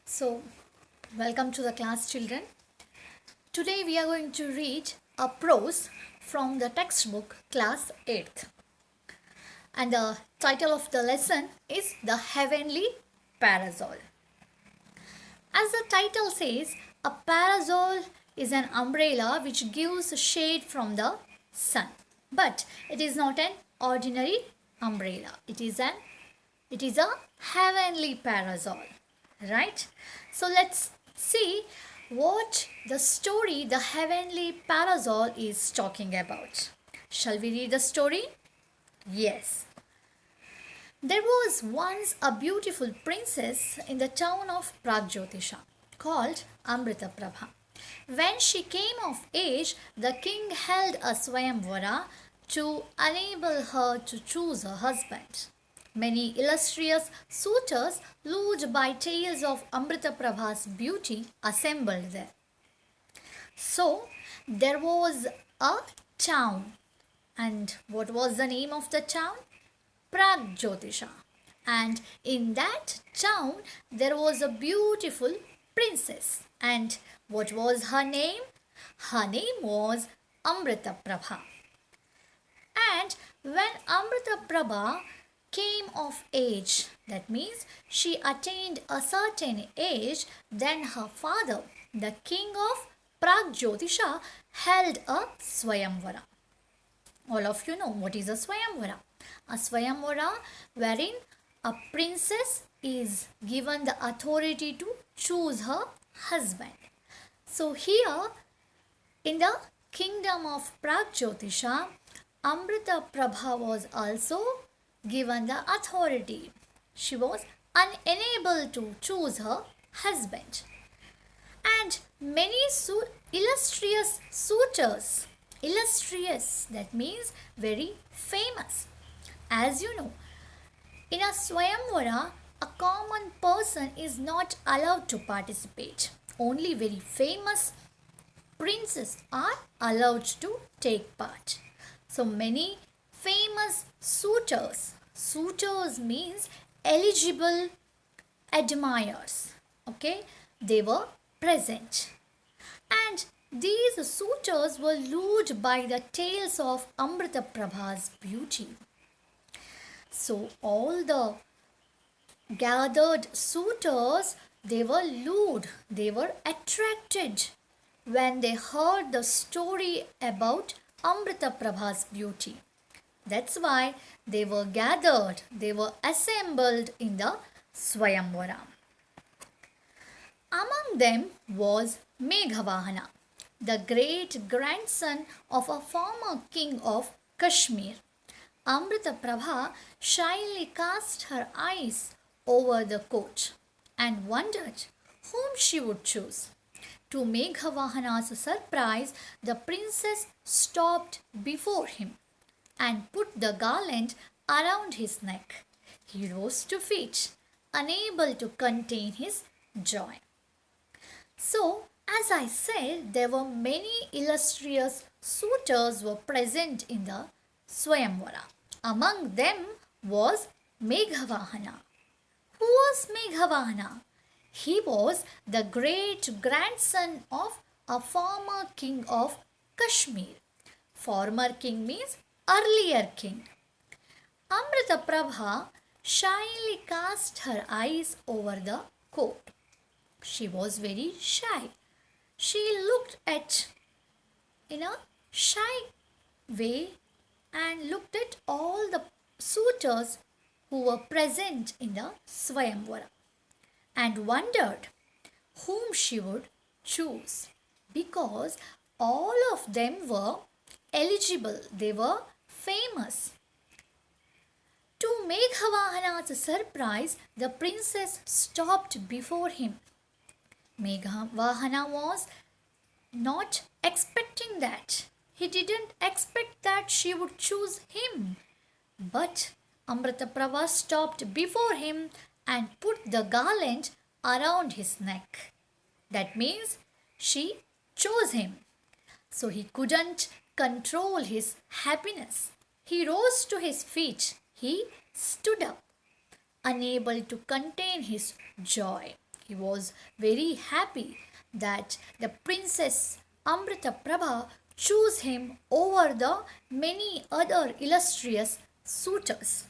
So, welcome to the class, children. Today we are going to read a prose from the textbook Class 8th. And the title of the lesson is The Heavenly Parasol. As the title says, a parasol is an umbrella which gives shade from the sun. But it is not an ordinary umbrella. It is a heavenly parasol, right? So let's see what the story The Heavenly Parasol is talking about. Shall we read the story? Yes. There was once a beautiful princess in the town of Pragjyotisha called Amritaprabha. When she came of age, the king held a Swayamvara to enable her to choose her husband. Many illustrious suitors, lured by tales of Amritaprabha's beauty, assembled there. So there was a town. And what was the name of the town? Pragjyotisha. And in that town there was a beautiful princess. And what was her name? Her name was Amritaprabha. And when Amritaprabha came of age, that means she attained a certain age, then her father, the king of Pragjyotisha, held a Swayamvara. All of you know what is a Swayamvara. A Swayamvara wherein a princess is given the authority to choose her husband. So here in the kingdom of Pragjyotisha, Amritaprabha was also given the authority. She was unable to choose her husband. And many illustrious suitors, illustrious, that means very famous. As you know, in a Swayamvara, a common person is not allowed to participate. Only very famous princes are allowed to take part. So many famous suitors. Suitors means eligible admirers. Okay, they were present. And these suitors were lured by the tales of Amritaprabha's beauty. So all the gathered suitors, they were lured, they were attracted when they heard the story about Amritaprabha's beauty. That's why they were gathered, they were assembled in the Swayamvara. Among them was Meghavahana, the great grandson of a former king of Kashmir. Amritaprabha shyly cast her eyes over the court and wondered whom she would choose. To Meghavahana's surprise, the princess stopped before him and put the garland around his neck. He rose to feet, unable to contain his joy. So, as I said, there were many illustrious suitors were present in the Swayamvara. Among them was Meghavahana. Who was Meghavahana? He was the great grandson of a former king of Kashmir. Former king means earlier king. Amritaprabha shyly cast her eyes over the court. She was very shy. She looked at in a shy way and looked at all the suitors who were present in the Swayamvara and wondered whom she would choose because all of them were eligible, they were famous. To Meghavahana's surprise, the princess stopped before him. Meghavahana was not expecting that. He didn't expect that she would choose him. But Amritaprabha stopped before him and put the garland around his neck. That means she chose him. So he couldn't control his happiness. He rose to his feet. He stood up, unable to contain his joy. He was very happy that the princess Amrita Prabha chose him over the many other illustrious suitors.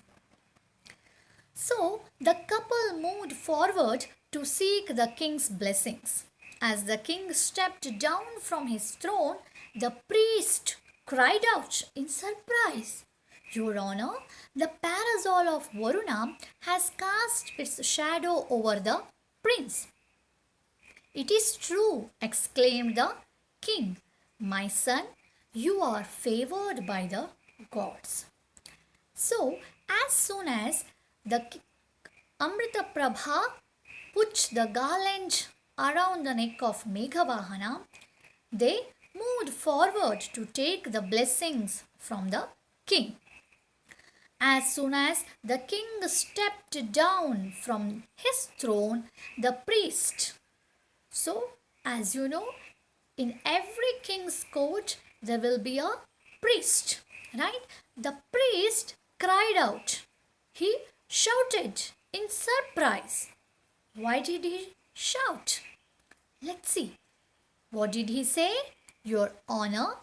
So the couple moved forward to seek the king's blessings. As the king stepped down from his throne, the priest cried out in surprise, Your Honor, the parasol of Varuna has cast its shadow over the prince. It is true, exclaimed the king. My son, you are favored by the gods. So, as soon as the Amrita Prabha put the garland around the neck of Meghavahana, they moved forward to take the blessings from the king. As soon as the king stepped down from his throne, the priest. So, as you know, in every king's court there will be a priest, right? The priest cried out. He shouted in surprise. Why did he shout? Let's see. What did he say? Your Honor,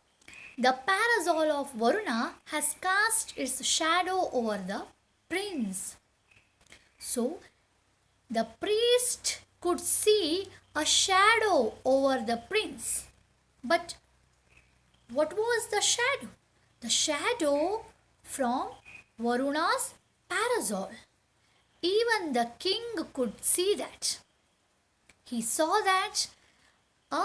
the parasol of Varuna has cast its shadow over the prince. So, the priest could see a shadow over the prince. But what was the shadow? The shadow from Varuna's parasol. Even the king could see that. He saw that a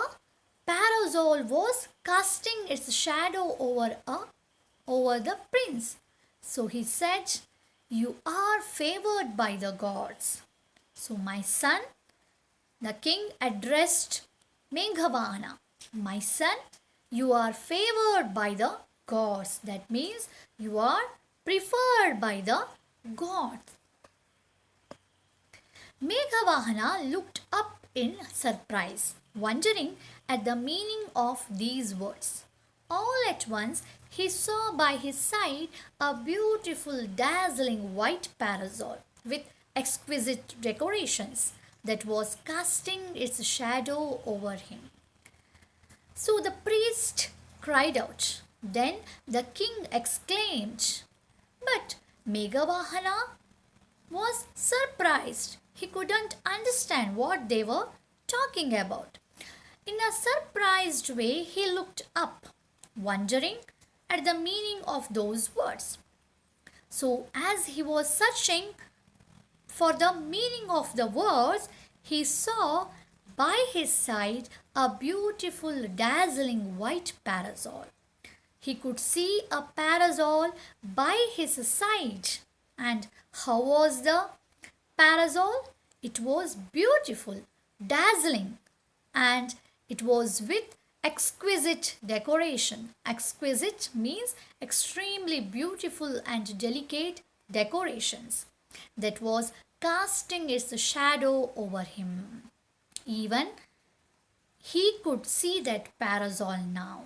parasol was casting its shadow over the prince. So he said, You are favored by the gods. So my son, the king addressed Meghavahana. My son, you are favored by the gods. That means you are preferred by the gods. Meghavahana looked up in surprise, wondering at the meaning of these words. All at once, he saw by his side a beautiful, dazzling white parasol with exquisite decorations that was casting its shadow over him. So the priest cried out. Then the king exclaimed. But Meghavahana was surprised. He couldn't understand what they were talking about. In a surprised way, he looked up, wondering at the meaning of those words. So, as he was searching for the meaning of the words, he saw by his side a beautiful, dazzling white parasol. He could see a parasol by his side. And how was the parasol? It was beautiful, dazzling, and it was with exquisite decoration. Exquisite means extremely beautiful and delicate decorations that was casting its shadow over him. Even he could see that parasol now.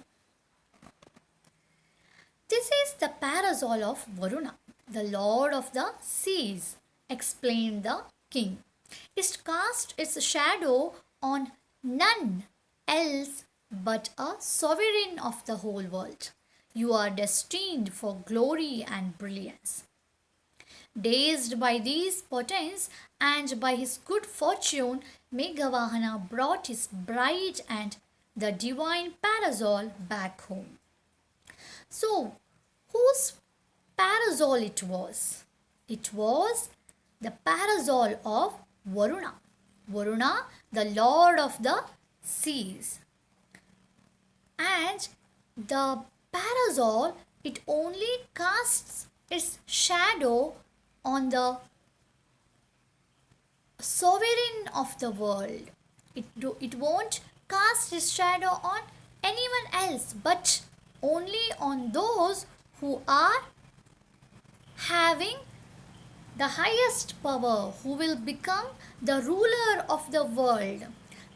This is the parasol of Varuna, the lord of the seas, explained the king. It cast its shadow on none else but a sovereign of the whole world. You are destined for glory and brilliance. Dazed by these portents and by his good fortune, Meghavahana brought his bride and the divine parasol back home. So, whose parasol it was? It was the parasol of Varuna. Varuna, the lord of the seas. And the parasol, it only casts its shadow on the sovereign of the world. It won't cast its shadow on anyone else but only on those who are having the highest power, who will become the ruler of the world.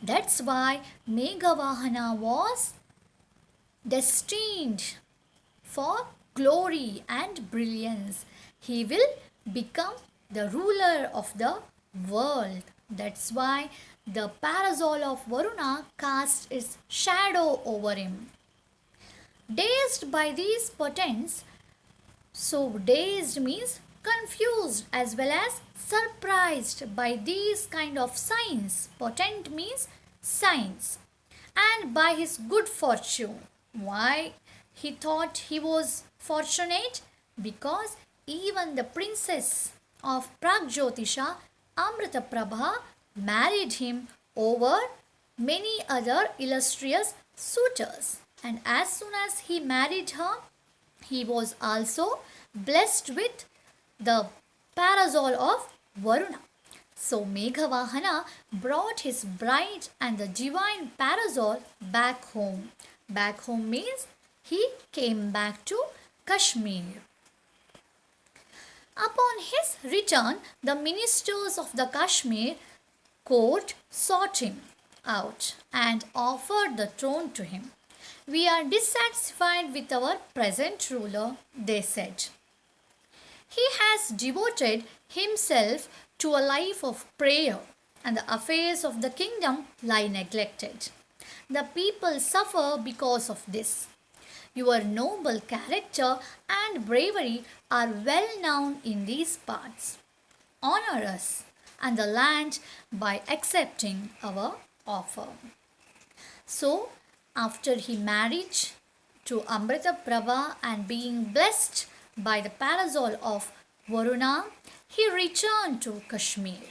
That's why Meghavahana was destined for glory and brilliance. He will become the ruler of the world. That's why the parasol of Varuna cast its shadow over him. Dazed by these portents, so dazed means confused as well as surprised by these kind of signs. Potent means signs. And by his good fortune. Why he thought he was fortunate? Because even the princess of Pragjyotisha, Amritaprabha, married him over many other illustrious suitors. And as soon as he married her, he was also blessed with the parasol of Varuna. So Meghavahana brought his bride and the divine parasol back home. Back home means he came back to Kashmir. Upon his return, the ministers of the Kashmir court sought him out and offered the throne to him. We are dissatisfied with our present ruler, they said. He has devoted himself to a life of prayer, and the affairs of the kingdom lie neglected. The people suffer because of this. Your noble character and bravery are well known in these parts. Honor us and the land by accepting our offer. So, after he married to Amrita Prabha and being blessed by the parasol of Varuna, he returned to Kashmir.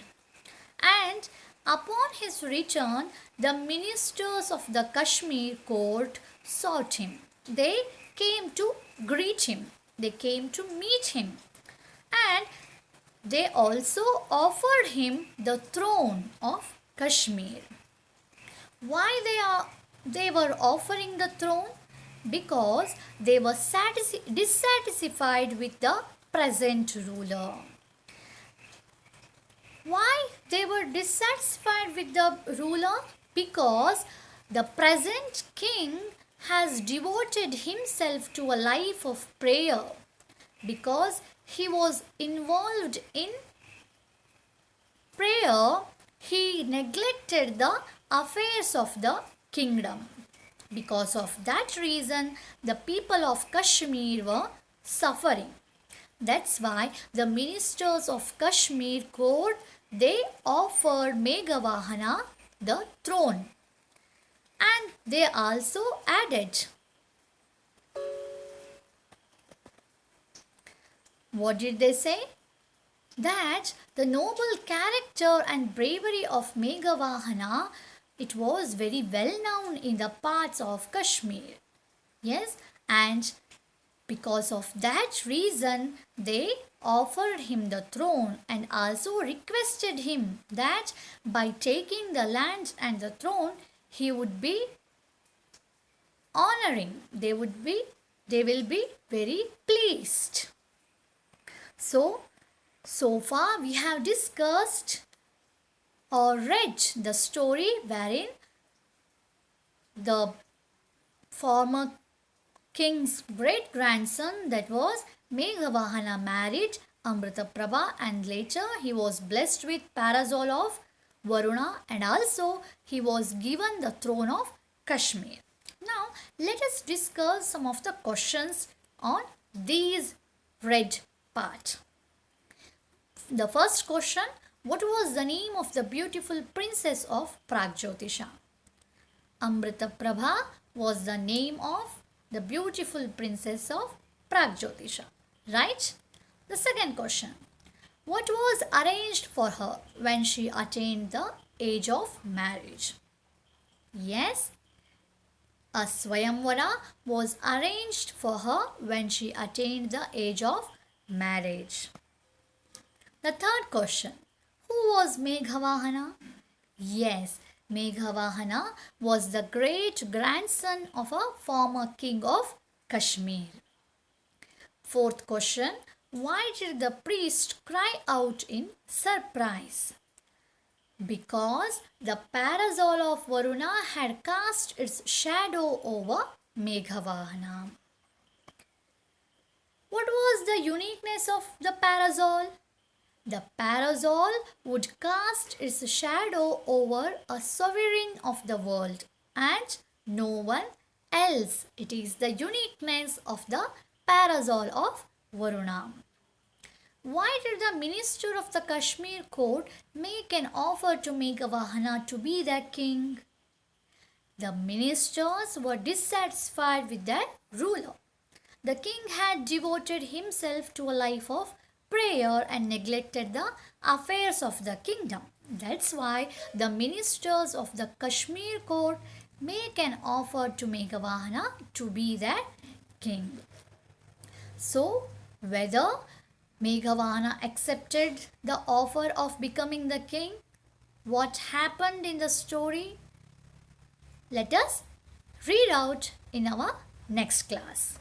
And upon his return, the ministers of the Kashmir court sought him. They came to greet him, they came to meet him, and they also offered him the throne of Kashmir. Why they were offering the throne? Because they were dissatisfied with the present ruler. Why they were dissatisfied with the ruler? Because the present king has devoted himself to a life of prayer, because he was involved in prayer, he neglected the affairs of the kingdom. Because of that reason, the people of Kashmir were suffering. That's why the ministers of Kashmir court, they offered Meghavahana the throne. And they also added, what did they say? That the noble character and bravery of Meghavahana, it was very well known in the parts of Kashmir. Yes, and because of that reason, they offered him the throne and also requested him that by taking the land and the throne, he would be honoring. They will be very pleased. So far we have discussed or read the story wherein the former king's great grandson, that was Meghavahana, married Amrita Prabha, and later he was blessed with parasol of Varuna, and also he was given the throne of Kashmir. Now let us discuss some of the questions on these read part. The first question, what was the name of the beautiful princess of Pragjyotisha? Amrita Prabha was the name of the beautiful princess of Pragjyotisha, right? The second question, what was arranged for her when she attained the age of marriage? Yes, a Swayamvara was arranged for her when she attained the age of marriage. The third question, who was Meghavahana? Yes, Meghavahana was the great grandson of a former king of Kashmir. Fourth question, why did the priest cry out in surprise? Because the parasol of Varuna had cast its shadow over Meghavahana. What was the uniqueness of the parasol? The parasol would cast its shadow over a sovereign of the world and no one else. It is the uniqueness of the parasol of Varuna. Why did the minister of the Kashmir court make an offer to Meghavahana to be their king? The ministers were dissatisfied with their ruler. The king had devoted himself to a life of prayer and neglected the affairs of the kingdom. That's why the ministers of the Kashmir court make an offer to Meghavahana to be their king. So, whether Meghavahana accepted the offer of becoming the king, what happened in the story, let us read out in our next class.